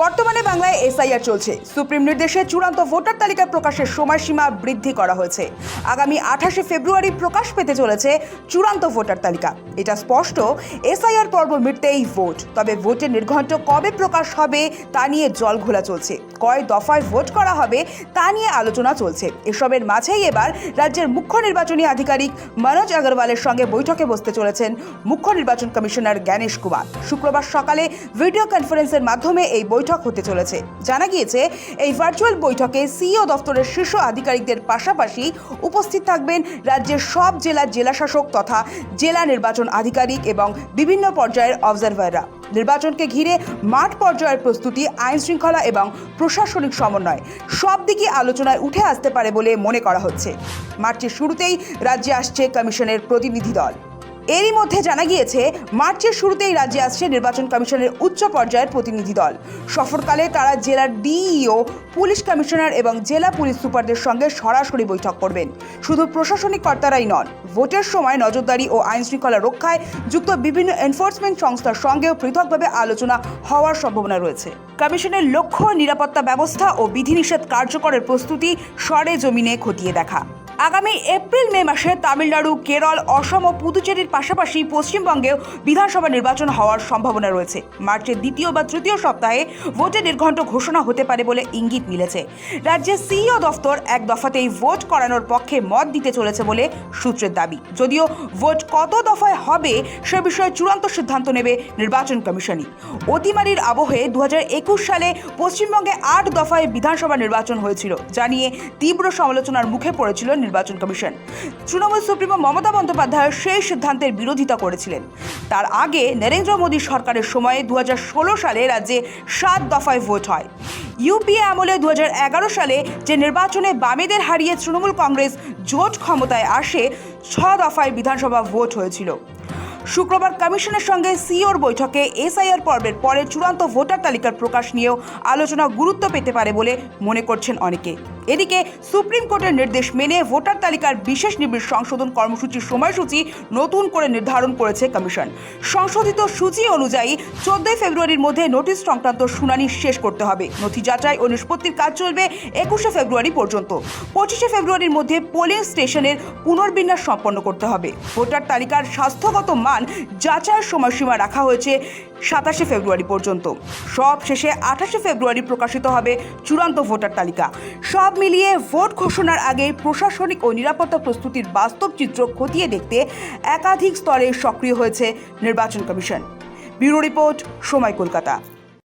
বর্তমানে বাংলায় এসআইআর চলছে। সুপ্রিম নির্দেশে চূড়ান্ত ভোটার তালিকা প্রকাশের সময়সীমা বৃদ্ধি করা হয়েছে। আগামী 28শে ফেব্রুয়ারি প্রকাশ পেতে চলেছে চূড়ান্ত ভোটার তালিকা। এটা স্পষ্ট, এসআইআর পর্ব মিটতেই ভোট। তবে ভোটের নির্ঘণ্ট কবে প্রকাশ হবে তা নিয়ে জলঘোলা চলছে। কয় দফায় ভোট করা হবে তা নিয়ে আলোচনা চলছে। এসবের মাঝেই এবার রাজ্যের মুখ্য নির্বাচনী আধিকারিক মনোজ আগরওয়ালের সঙ্গে বৈঠকে বসতে চলেছেন মুখ্য নির্বাচন কমিশনার জ্ঞানেশ কুমার। শুক্রবার সকালে ভিডিও কনফারেন্সের মাধ্যমে এই বৈঠক হতে চলেছে। জানা গিয়েছে, এই ভার্চুয়াল বৈঠকে সিইও দপ্তরের শীর্ষ আধিকারিকদের পাশাপাশি উপস্থিত থাকবেন রাজ্যের সব জেলার জেলাশাসক তথা জেলা নির্বাচন আধিকারিক এবং বিভিন্ন পর্যায়ের অবজারভাররা। নির্বাচনকে ঘিরে মাঠ পর্যায়ের প্রস্তুতি, আইন শৃঙ্খলা এবং প্রশাসনিক সমন্বয় সব দিকে আলোচনায় উঠে আসতে পারে বলে মনে করা হচ্ছে। মার্চের শুরুতেই রাজ্যে আসছে কমিশনের প্রতিনিধি দল। এরই মধ্যে জানা গিয়েছে, মার্চের শুরুতেই রাজ্যে আসছে নির্বাচন কমিশনের উচ্চ পর্যায়ের প্রতিনিধি দল। সফরকালে তারা জেলার ডিইও, পুলিশ কমিশনার এবং জেলা পুলিশ সুপারদের সঙ্গে সরাসরি বৈঠক করবেন। শুধু প্রশাসনিক কর্তারাই নন, ভোটের সময় নজরদারি ও আইন শৃঙ্খলা রক্ষায় যুক্ত বিভিন্ন এনফোর্সমেন্ট সংস্থার সঙ্গেও পৃথকভাবে আলোচনা হওয়ার সম্ভাবনা রয়েছে। কমিশনের লক্ষ্য নিরাপত্তা ব্যবস্থা ও বিধিনিষেধ কার্যকরের প্রস্তুতি সরেজমিনে খতিয়ে দেখা। আগামী এপ্রিল-মে মাসে তামিলনাড়ু, কেরল, অসম ও পুদুচেরির পাশাপাশি পশ্চিমবঙ্গেও বিধানসভা নির্বাচন হওয়ার সম্ভাবনা রয়েছে। মার্চের দ্বিতীয় বা তৃতীয় সপ্তাহে ভোটের নির্ঘণ্ট ঘোষণা হতে পারে বলে ইঙ্গিত মিলেছে। রাজ্যের সিইও দফতর এক দফাতেই ভোট করানোর পক্ষে মত দিতে চলেছে বলে সূত্রের দাবি। যদিও ভোট কত দফায় হবে সে বিষয়ে চূড়ান্ত সিদ্ধান্ত নেবে নির্বাচন কমিশনই। অতিমারির আবহে 2021 সালে পশ্চিমবঙ্গে 8 দফায় বিধানসভা নির্বাচন হয়েছিল, যা নিয়ে তীব্র সমালোচনার মুখে পড়েছিল নির্বাচন কমিশন। তৃণমূল সুপ্রিমো মমতা বন্দ্যোপাধ্যায় সেই সিদ্ধান্তের বিরোধিতা করেছিলেন। তার আগে নরেন্দ্র মোদী সরকারের সময়ে 2016 সালে রাজ্যে 7 দফায় ভোট হয়। ইউপিএ আমলে 2011 সালে যে নির্বাচনে বামেদের হারিয়ে তৃণমূল কংগ্রেস জোট ক্ষমতায় আসে, 6 দফায় বিধানসভা ভোট হয়েছিল। শুক্রবার কমিশনের সঙ্গে সিইওর বৈঠকে এসআইআর পর্বের পরে চূড়ান্ত ভোটার তালিকার প্রকাশ নিয়েও আলোচনা গুরুত্ব পেতে পারে বলে মনে করছেন অনেকে। এদিকে সুপ্রিম কোর্টের নির্দেশ মেনে ভোটার তালিকার বিশেষ নিবিড় সংশোধন কর্মসূচির সময়সূচি নতুন করে নির্ধারণ করেছে কমিশন। সংশোধিত সূচি অনুযায়ী 14 ফেব্রুয়ারির মধ্যে নোটিশ সংক্রান্ত শুনানি শেষ করতে হবে। নথি যাচাই ও নিষ্পত্তির কাজ চলবে 21শে ফেব্রুয়ারি পর্যন্ত। 25শে ফেব্রুয়ারির মধ্যে পোলিং স্টেশনের পুনর্বিন্যাস সম্পন্ন করতে হবে। ভোটার তালিকার স্বাস্থ্যগত মান যাচাইয়ের সময়সীমা রাখা হয়েছে 27শে ফেব্রুয়ারি পর্যন্ত। সব শেষে 28শে ফেব্রুয়ারি প্রকাশিত হবে চূড়ান্ত ভোটার তালিকা। সব মিলিয়ে ভোট ঘোষণার আগে প্রশাসনিক ও নিরাপত্তা প্রস্তুতির বাস্তব চিত্র খতিয়ে দেখতে একাধিক স্তরে সক্রিয় হয়েছে নির্বাচন কমিশন। ব্যুরো রিপোর্ট, সময়, কলকাতা।